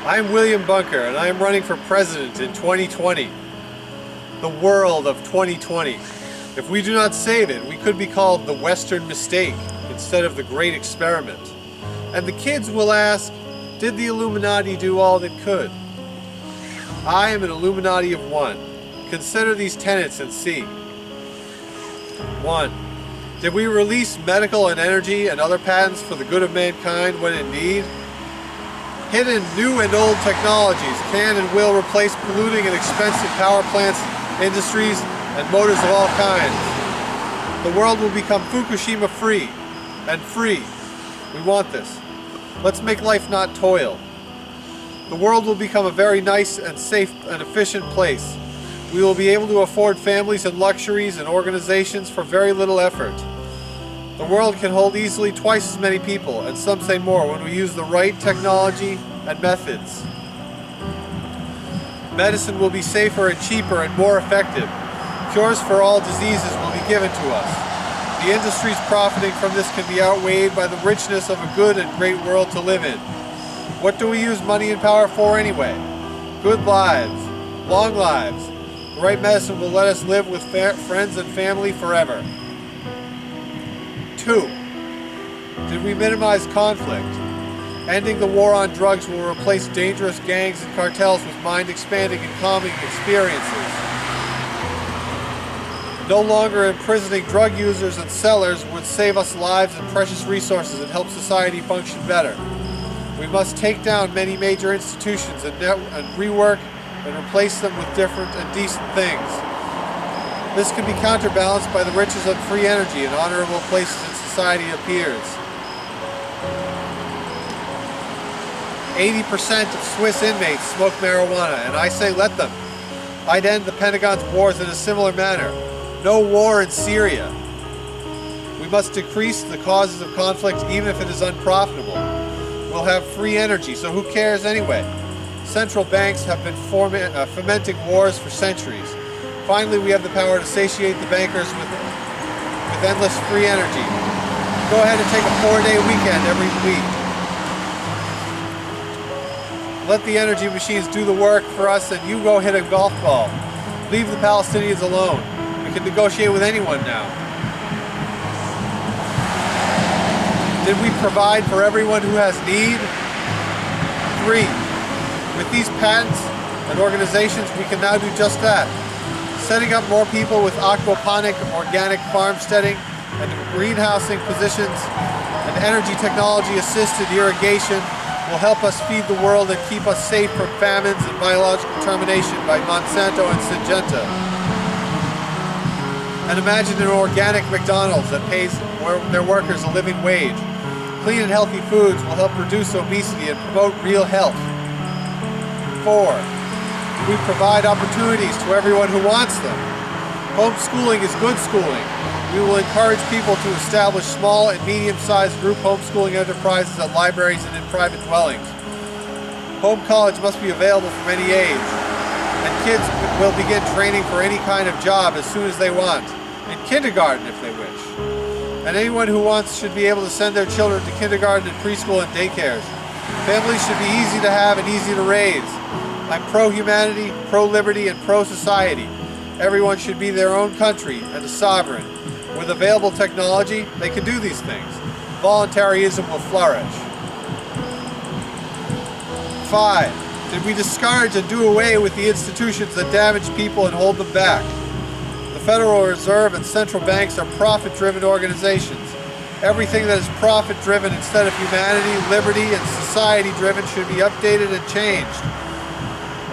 I'm William Bunker, and I am running for president in 2020. The world of 2020. If we do not save it, we could be called the Western mistake instead of the Great Experiment. And the kids will ask, did the Illuminati do all that could? I am an Illuminati of one. Consider these tenets and see. 1. Did we release medical and energy and other patents for the good of mankind when in need? Hidden new and old technologies can and will replace polluting and expensive power plants, industries, and motors of all kinds. The world will become Fukushima free, and free. We want this. Let's make life not toil. The world will become a very nice and safe and efficient place. We will be able to afford families and luxuries and organizations for very little effort. The world can hold easily twice as many people, and some say more, when we use the right technology and methods. Medicine will be safer and cheaper and more effective. Cures for all diseases will be given to us. The industries profiting from this can be outweighed by the richness of a good and great world to live in. What do we use money and power for anyway? Good lives, long lives. The right medicine will let us live with friends and family forever. 2. Did we minimize conflict? Ending the war on drugs will replace dangerous gangs and cartels with mind-expanding and calming experiences. No longer imprisoning drug users and sellers would save us lives and precious resources and help society function better. We must take down many major institutions and rework and replace them with different and decent things. This can be counterbalanced by the riches of free energy and honorable places in society appears. 80% of Swiss inmates smoke marijuana, and I say let them. I'd end the Pentagon's wars in a similar manner. No war in Syria. We must decrease the causes of conflict even if it is unprofitable. We'll have free energy, so who cares anyway? Central banks have been fomenting wars for centuries. Finally, we have the power to satiate the bankers with endless free energy. Go ahead and take a 4-day weekend every week. Let the energy machines do the work for us, and you go hit a golf ball. Leave the Palestinians alone. We can negotiate with anyone now. Did we provide for everyone who has need? 3. With these patents and organizations, we can now do just that. Setting up more people with aquaponic, organic farmsteading, and greenhousing positions, and energy technology-assisted irrigation will help us feed the world and keep us safe from famines and biological termination by Monsanto and Syngenta. And imagine an organic McDonald's that pays their workers a living wage. Clean and healthy foods will help reduce obesity and promote real health. 4. We provide opportunities to everyone who wants them. Homeschooling is good schooling. We will encourage people to establish small and medium-sized group homeschooling enterprises at libraries and in private dwellings. Home college must be available from any age, and kids will begin training for any kind of job as soon as they want, in kindergarten if they wish. And anyone who wants should be able to send their children to kindergarten and preschool and daycares. Families should be easy to have and easy to raise. I'm pro-humanity, pro-liberty, and pro-society. Everyone should be their own country and a sovereign. With available technology, they can do these things. Voluntarism will flourish. 5. Did we discourage and do away with the institutions that damage people and hold them back? The Federal Reserve and central banks are profit-driven organizations. Everything that is profit-driven instead of humanity, liberty, and society-driven should be updated and changed.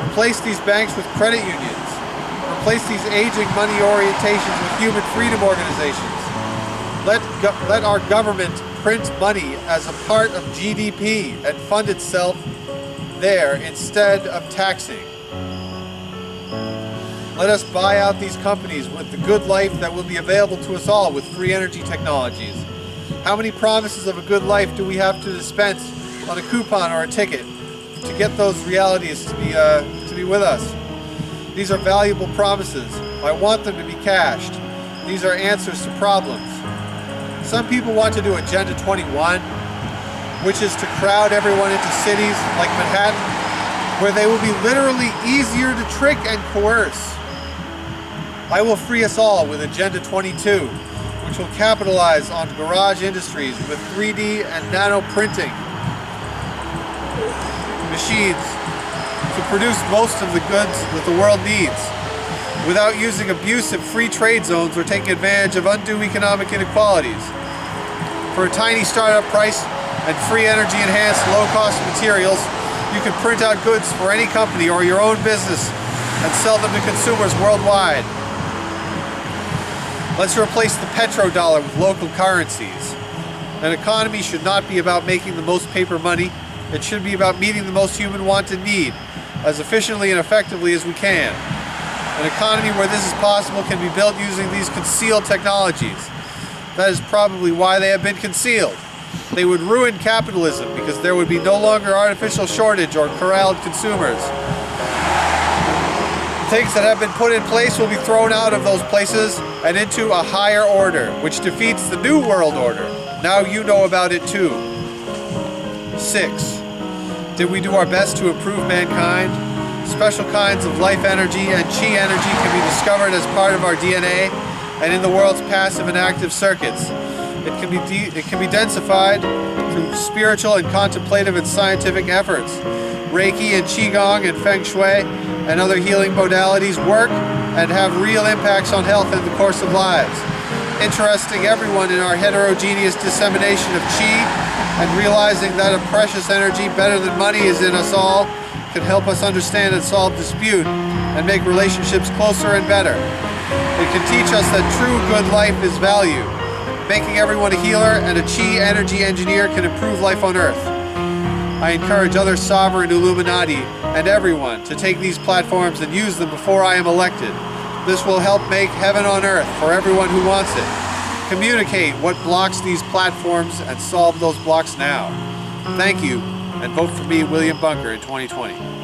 Replace these banks with credit unions. Replace these aging money orientations with human freedom organizations. Let our government print money as a part of GDP and fund itself there instead of taxing. Let us buy out these companies with the good life that will be available to us all with free energy technologies. How many promises of a good life do we have to dispense on a coupon or a ticket to get those realities to be with us? These are valuable promises. I want them to be cashed. These are answers to problems. Some people want to do Agenda 21, which is to crowd everyone into cities like Manhattan where they will be literally easier to trick and coerce. I will free us all with Agenda 22, which will capitalize on garage industries with 3D and nano printing machines to produce most of the goods that the world needs, without using abusive free trade zones or taking advantage of undue economic inequalities. For a tiny startup price and free energy enhanced low-cost materials, you can print out goods for any company or your own business and sell them to consumers worldwide. Let's replace the petrodollar with local currencies. An economy should not be about making the most paper money. It should be about meeting the most human want and need as efficiently and effectively as we can. An economy where this is possible can be built using these concealed technologies. That is probably why they have been concealed. They would ruin capitalism because there would be no longer artificial shortage or corralled consumers. Things that have been put in place will be thrown out of those places and into a higher order, which defeats the New World Order. Now you know about it too. 6. Did we do our best to improve mankind? Special kinds of life energy and chi energy can be discovered as part of our DNA and in the world's passive and active circuits. It can be densified through spiritual and contemplative and scientific efforts. Reiki and Qigong and Feng Shui and other healing modalities work and have real impacts on health in the course of lives. Interesting everyone in our heterogeneous dissemination of Qi and realizing that a precious energy better than money is in us all can help us understand and solve dispute and make relationships closer and better. It can teach us that true good life is value. Making everyone a healer and a Qi energy engineer can improve life on Earth. I encourage other sovereign Illuminati and everyone to take these platforms and use them before I am elected. This will help make heaven on earth for everyone who wants it. Communicate what blocks these platforms and solve those blocks now. Thank you, and vote for me, William Bunker, in 2020.